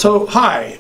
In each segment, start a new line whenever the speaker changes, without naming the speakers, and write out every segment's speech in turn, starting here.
So, hi,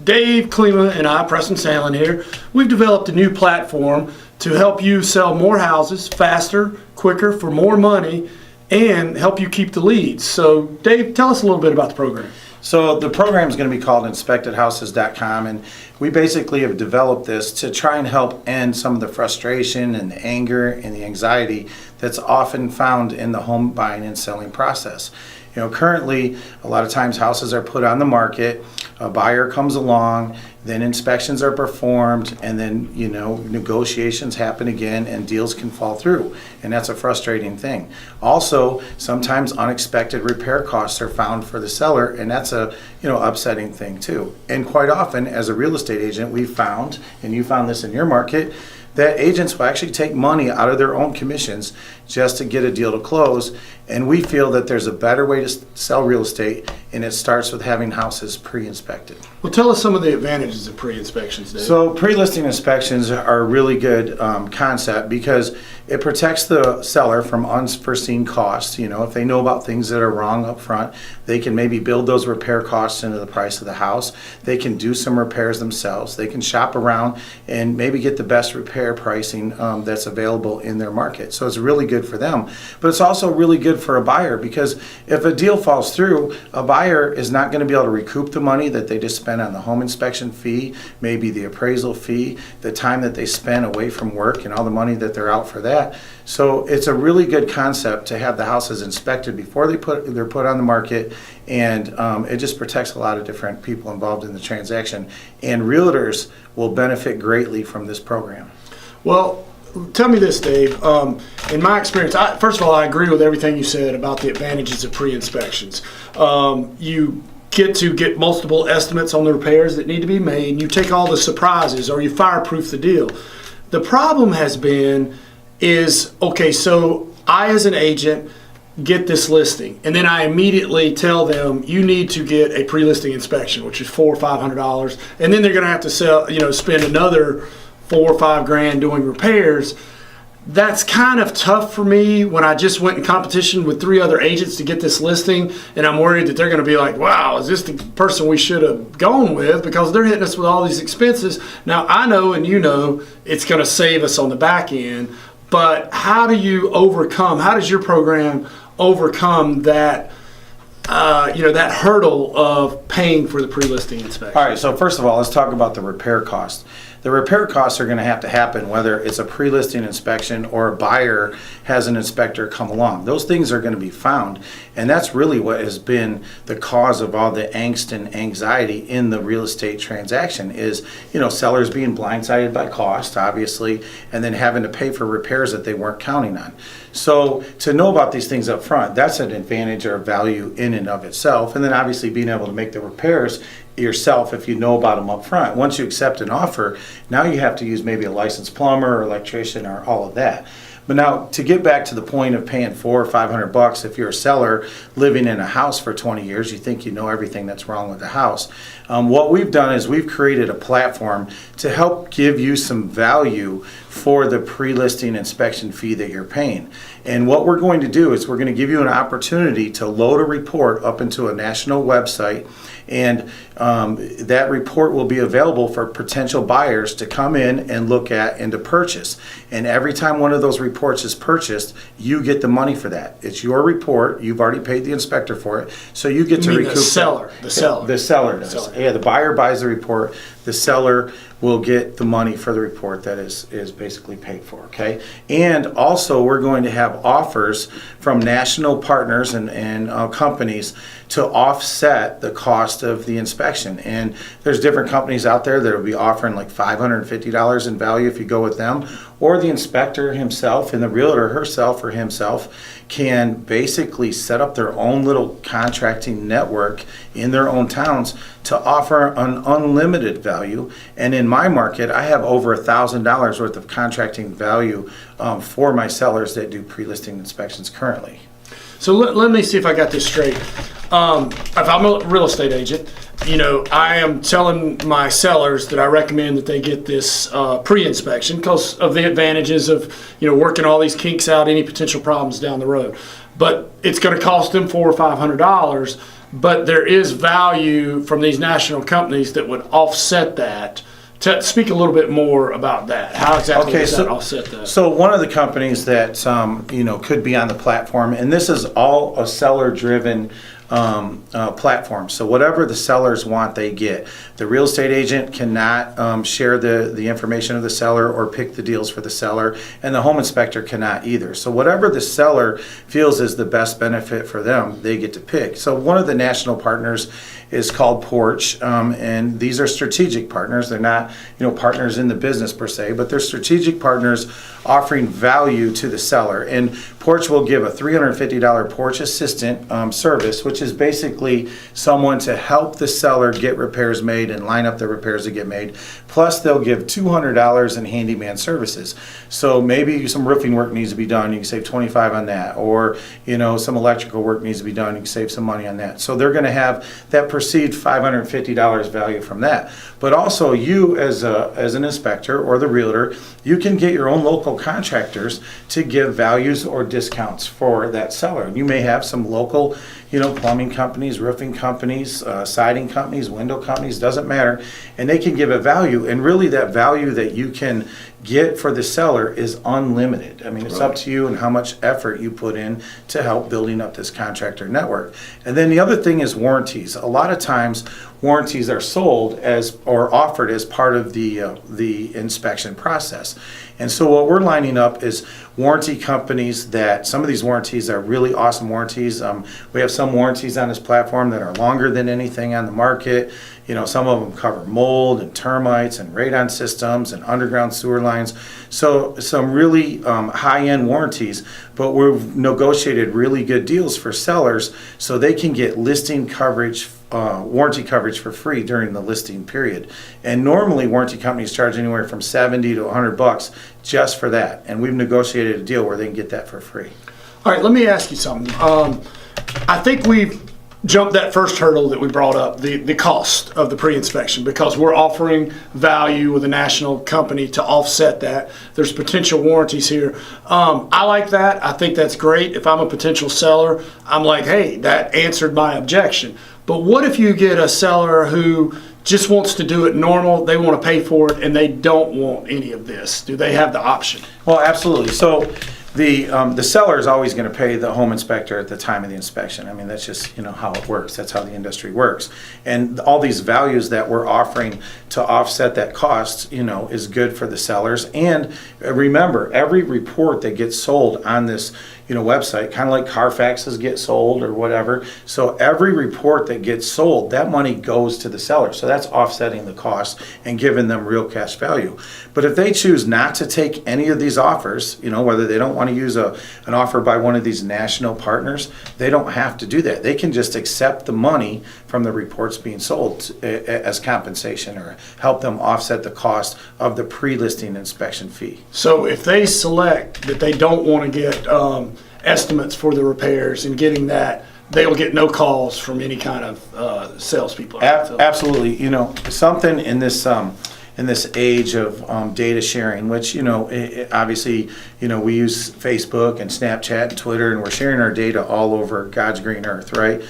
Dave Klima and I, Preston Sandlin here. We've developed a new platform to help you sell more houses faster, quicker, for more money, and help you keep the leads. So, Dave, tell us a little bit about the program.
So the program is going to be called InspectedHouses.com, and we basically have developed this to try and help end some of the frustration and the anger and the anxiety that's often found in the home buying and selling process. You know, currently, a lot of times houses are put on the market, a buyer comes along, then inspections are performed, and then, you know, negotiations happen again and deals can fall through. And that's a frustrating thing. Also, sometimes unexpected repair costs are found for the seller, and that's a, you know, upsetting thing too. And quite often, as a real estate agent, we've found, and you found this in your market, that agents will actually take money out of their own commissions just to get a deal to close. And we feel that there's a better way to sell real estate, and it starts with having houses pre-inspected.
Well, tell us some of the advantages of pre-inspections, Dave.
So pre-listing inspections are a really good concept because it protects the seller from unforeseen costs. You know, if they know about things that are wrong up front, they can maybe build those repair costs into the price of the house. They can do some repairs themselves. They can shop around and maybe get the best repair pricing that's available in their market. So it's really good for them. But it's also really good for a buyer, because if a deal falls through, a buyer is not going to be able to recoup the money that they just spent on the home inspection fee, maybe the appraisal fee, the time that they spent away from work and all the money that they're out for that. So it's a really good concept to have the houses inspected before they're put on the market, and it just protects a lot of different people involved in the transaction. And realtors will benefit greatly from this program.
Well, tell me this, Dave. In my experience, first of all, I agree with everything you said about the advantages of pre-inspections. You get multiple estimates on the repairs that need to be made, and you take all the surprises, or you fireproof the deal. The problem has been okay, so I as an agent get this listing, and then I immediately tell them you need to get a pre-listing inspection, which is $400 or $500, and then they're going to have to spend another $4 or $5 grand doing repairs. That's kind of tough for me when I just went in competition with 3 other agents to get this listing, and I'm worried that they're going to be like, wow, is this the person we should have gone with, because they're hitting us with all these expenses. Now, I know, and you know, it's going to save us on the back end, but how does your program overcome that that hurdle of paying for the pre-listing inspection?
All right, so first of all, let's talk about the repair cost. The repair costs are going to happen whether it's a pre-listing inspection or a buyer has an inspector come along. Those things are going to be found, and that's really what has been the cause of all the angst and anxiety in the real estate transaction is, you know, sellers being blindsided by cost, obviously, and then having to pay for repairs that they weren't counting on. So to know about these things up front, that's an advantage or value in and of itself, and then obviously being able to make the repairs yourself if you know about them up front. Once you accept an offer, now you have to use maybe a licensed plumber or electrician or all of that. But now, to get back to the point of paying $400 or $500, if you're a seller living in a house for 20 years, you think you know everything that's wrong with the house. What we've done is we've created a platform to help give you some value for the pre-listing inspection fee that you're paying. And what we're going to do is we're going to give you an opportunity to load a report up into a national website, and that report will be available for potential buyers to come in and look at and to purchase. And every time one of those reports is purchased, you get the money for that. It's your report. You've already paid the inspector for it, so you get to recoup
the seller.
The seller does. Yeah, the buyer buys the report. The seller will get the money for the report that is basically paid for, okay? And also, we're going to have offers from national partners and companies to offset the cost of the inspection. And there's different companies out there that will be offering like $550 in value if you go with them, or the inspector himself and the realtor herself or himself can basically set up their own little contracting network in their own towns to offer an unlimited value. And in my market, I have over $1,000 worth of contracting value for my sellers that do pre-listing inspections currently.
So let me see if I got this straight. If I'm a real estate agent, I am telling my sellers that I recommend that they get this pre-inspection because of the advantages of, working all these kinks out, any potential problems down the road. but it's going to cost them $400 or $500. But there is value from these national companies that would offset that. To speak a little bit more about that, how exactly does that offset that?
So one of the companies that could be on the platform, and this is all a seller-driven platform. So whatever the sellers want, they get. The real estate agent cannot share the information of the seller or pick the deals for the seller, and the home inspector cannot either. So whatever the seller feels is the best benefit for them, they get to pick. So one of the national partners is called Porch, and these are strategic partners. They're not, partners in the business per se, but they're strategic partners offering value to the seller. And Porch will give a $350 Porch Assistant service, which is basically someone to help the seller get repairs made and line up the repairs that get made. Plus, they'll give $200 in handyman services. So maybe some roofing work needs to be done, you can save $25 on that. Or, some electrical work needs to be done, you can save some money on that. So they're going to have that perceived $550 value from that. But also, you as an inspector or the realtor, you can get your own local contractors to give values or discounts for that seller. You may have some local, plumbing companies, roofing companies, siding companies, window companies, doesn't matter. And they can give a value. And really that value that you can get for the seller is unlimited. I mean, it's up to you and how much effort you put in to help building up this contractor network. And then the other thing is warranties. A lot of times warranties are sold as or offered as part of the inspection process. And so what we're lining up is warranty companies that some of these warranties are really awesome warranties. We have some warranties on this platform that are longer than anything on the market. Some of them cover mold and termites and radon systems and underground sewer lines. So some really high-end warranties, but we've negotiated really good deals for sellers so they can get listing coverage, warranty coverage for free during the listing period. And normally warranty companies charge anywhere from $70 to $100 just for that. And we've negotiated a deal where they can get that for free.
All right, let me ask you something. I think we've jumped that first hurdle that we brought up, the cost of the pre-inspection, because we're offering value with a national company to offset that. There's potential warranties here. I like that. I think that's great. If I'm a potential seller, I'm like, hey, that answered my objection. But what if you get a seller who just wants to do it normal, they want to pay for it, and they don't want any of this? Do they have the option?
Well, absolutely. So the seller is always going to pay the home inspector at the time of the inspection. I mean, that's just how it works. That's how the industry works. And all these values that we're offering to offset that cost, is good for the sellers. And remember, every report that gets sold on this website, kind of like Carfaxes get sold or whatever. So every report that gets sold, that money goes to the seller. So that's offsetting the cost and giving them real cash value. But if they choose not to take any of these offers, whether they don't want to use an offer by one of these national partners, they don't have to do that. They can just accept the money from the reports being sold as compensation or help them offset the cost of the pre-listing inspection fee.
So if they select that they don't want to get estimates for the repairs and getting that, they will get no calls from any kind of salespeople.
Absolutely. Something in this age of data sharing, which obviously we use Facebook and Snapchat and Twitter, and we're sharing our data all over God's green earth, right?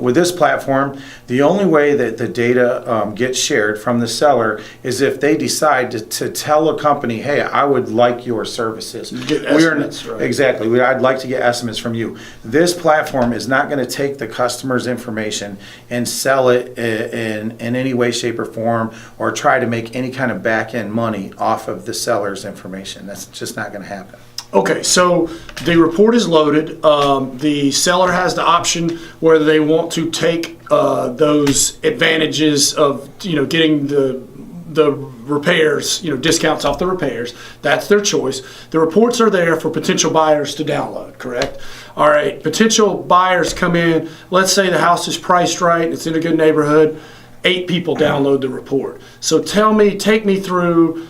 With this platform, the only way that the data gets shared from the seller is if they decide to tell a company, hey, I would like your services.
You get estimates, right?
Exactly. I'd like to get estimates from you. This platform is not going to take the customer's information and sell it in any way, shape, or form, or try to make any kind of back-end money off of the seller's information. That's just not going to happen.
Okay, so the report is loaded. The seller has the option whether they want to take those advantages of getting the repairs, discounts off the repairs. That's their choice. The reports are there for potential buyers to download, correct? All right, potential buyers come in. Let's say the house is priced right, it's in a good neighborhood. 8 people download the report. So take me through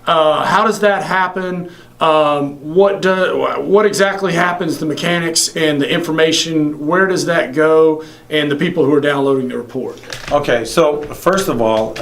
how does that happen? What exactly happens, the mechanics and the information, where does that go, and the people who are downloading the report?
Okay, so first of all,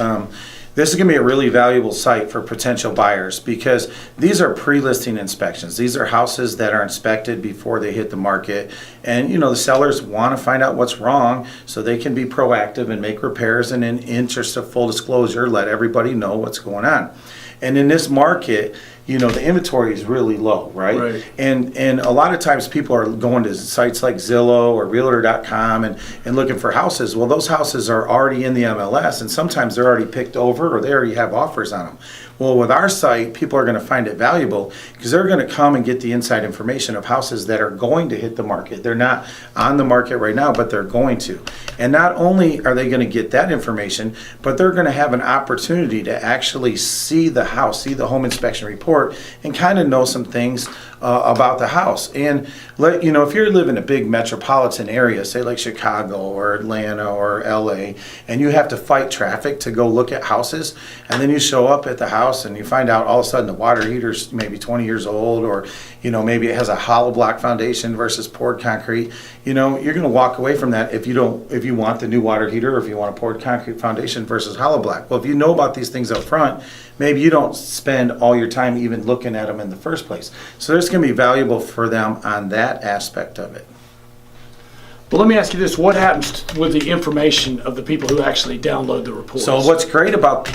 This is going to be a really valuable site for potential buyers because these are pre-listing inspections. These are houses that are inspected before they hit the market. And, the sellers want to find out what's wrong so they can be proactive and make repairs, and in interest of full disclosure, let everybody know what's going on. And in this market, the inventory is really low, right?
Right.
And a lot of times people are going to sites like Zillow or Realtor.com and looking for houses. Well, those houses are already in the MLS, and sometimes they're already picked over or they already have offers on them. Well, with our site, people are going to find it valuable because they're going to come and get the inside information of houses that are going to hit the market. They're not on the market right now, but they're going to. And not only are they going to get that information, but they're going to have an opportunity to actually see the house, see the home inspection report, and kind of know some things about the house. And if you live in a big metropolitan area, say like Chicago or Atlanta or LA, and you have to fight traffic to go look at houses, and then you show up at the house and you find out all of a sudden the water heater's maybe 20 years old, or maybe it has a hollow block foundation versus poured concrete, you're going to walk away from that if you want the new water heater, or if you want a poured concrete foundation versus hollow block. Well, if you know about these things up front, maybe you don't spend all your time even looking at them in the first place. So there's going to be valuable for them on that aspect of it.
But let me ask you this: what happens with the information of the people who actually download the reports?
So what's great about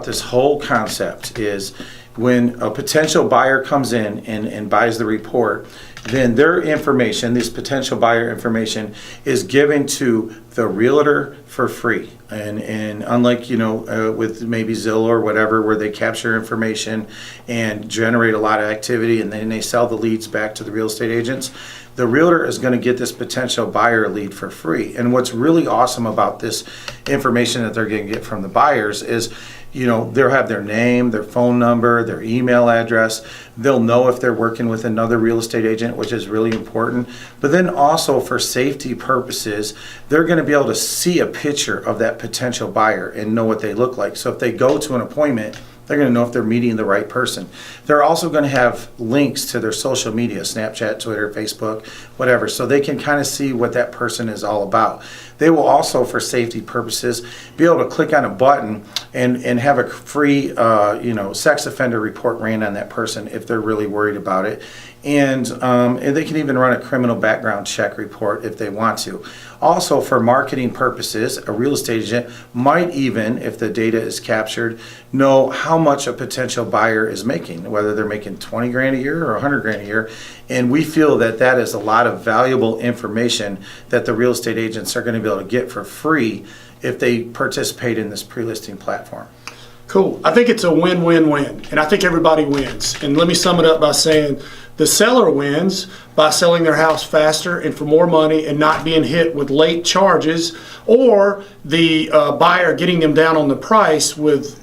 this whole concept is when a potential buyer comes in and buys the report, then their information, this potential buyer information, is given to the realtor for free. And unlike, with maybe Zillow or whatever, where they capture information and generate a lot of activity and then they sell the leads back to the real estate agents, the realtor is going to get this potential buyer lead for free. And what's really awesome about this information that they're going to get from the buyers is, they'll have their name, their phone number, their email address. They'll know if they're working with another real estate agent, which is really important. But then also for safety purposes, they're going to be able to see a picture of that potential buyer and know what they look like. So if they go to an appointment, they're going to know if they're meeting the right person. They're also going to have links to their social media, Snapchat, Twitter, Facebook, whatever, so they can kind of see what that person is all about. They will also, for safety purposes, be able to click on a button and have a free, sex offender report ran on that person if they're really worried about it. And they can even run a criminal background check report if they want to. Also, for marketing purposes, a real estate agent might even, if the data is captured, know how much a potential buyer is making, whether they're making 20 grand a year or 100 grand a year. And we feel that that is a lot of valuable information that the real estate agents are going to be able to get for free if they participate in this pre-listing platform.
Cool. I think it's a win-win-win, and I think everybody wins. And let me sum it up by saying the seller wins by selling their house faster and for more money and not being hit with late charges, or the buyer getting them down on the price with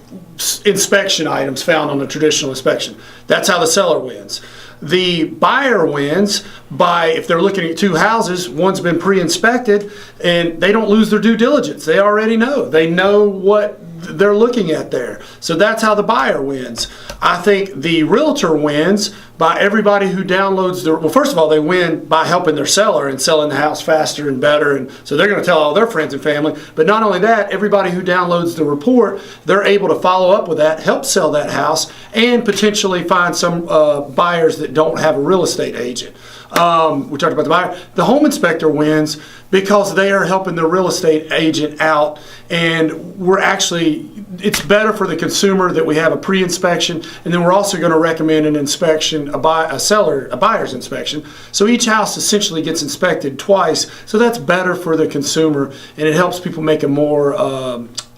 inspection items found on the traditional inspection. That's how the seller wins. The buyer wins by, if they're looking at two houses, one's been pre-inspected and they don't lose their due diligence. They already know. They know what they're looking at there. So that's how the buyer wins. I think the realtor wins by everybody who downloads well, first of all, they win by helping their seller and selling the house faster and better. And so they're going to tell all their friends and family. But not only that, everybody who downloads the report, they're able to follow up with that, help sell that house, and potentially find some buyers that don't have a real estate agent. We talked about the buyer. The home inspector wins because they are helping the real estate agent out, and it's better for the consumer that we have a pre-inspection, and then we're also going to recommend an inspection, a buyer's inspection. So each house essentially gets inspected twice, so that's better for the consumer, and it helps people make a more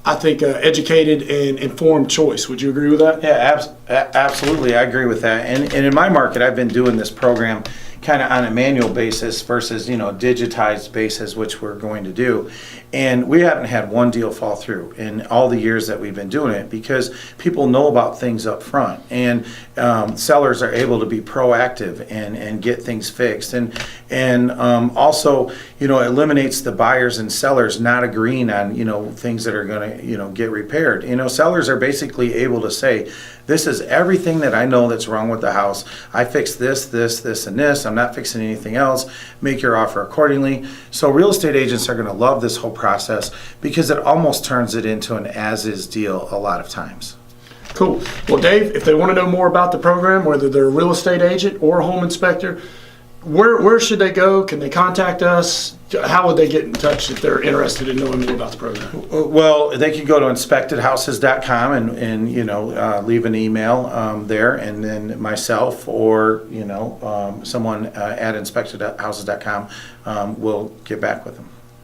educated and informed choice. Would you agree with that?
Yeah, absolutely. I agree with that. And in my market, I've been doing this program kind of on a manual basis versus, digitized basis, which we're going to do. And we haven't had one deal fall through in all the years that we've been doing it because people know about things up front, and sellers are able to be proactive and get things fixed. And also, eliminates the buyers and sellers not agreeing on, things that are going to, get repaired. Sellers are basically able to say, this is everything that I know that's wrong with the house. I fixed this, this, and this. I'm not fixing anything else. Make your offer accordingly. So real estate agents are going to love this whole process because it almost turns it into an as-is deal a lot of times.
Cool. Well, Dave, if they want to know more about the program, whether they're a real estate agent or a home inspector, where should they go? Can they contact us? How would they get in touch if they're interested in knowing more about the program?
Well, they can go to inspectedhouses.com and leave an email there, and then myself or someone at inspectedhouses.com will get back with them.